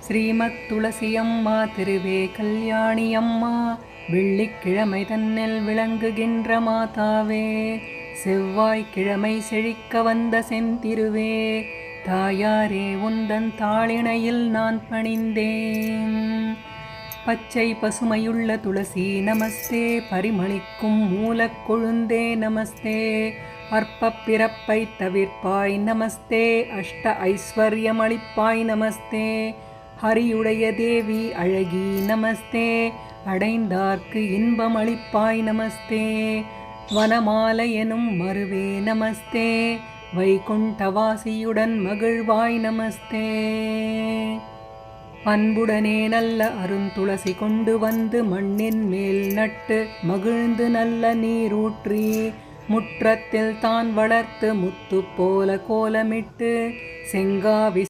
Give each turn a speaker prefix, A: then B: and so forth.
A: ஸ்ரீமத் துளசி அம்மா திருவே கல்யாணி அம்மா வெள்ளிக்கிழமை தன்னில் விளங்குகின்ற மாதாவே, செவ்வாய்க்கிழமை செழிக்க வந்த செந்திருவே, தாயாரே உந்தன் தாளிணையில் நான் பணிந்தேன். பச்சை பசுமையுள்ள துளசி நமஸ்தே, பரிமளிக்கும் மூலக் கொழுந்தே நமஸ்தே, அற்ப பிறப்பை தவிர்ப்பாய் நமஸ்தே, அஷ்ட ஐஸ்வர்யமளிப்பாய் நமஸ்தே, ஹரியுடைய தேவி அழகி நமஸ்தே, அடைந்தார்க்கு இன்பமளிப்பாய் நமஸ்தே, வனமாலை எனும் மருவே நமஸ்தே, வைகுண்டவாசியுடன் மகிழ்வாய் நமஸ்தே. அன்புடனே நல்ல அருந்துளசி கொண்டு வந்து மண்ணின் மேல் நட்டு மகிழ்ந்து நல்ல நீரூற்றி, முற்றத்தில் தான் வளர்த்து முத்து போல கோலமிட்டு செங்காவி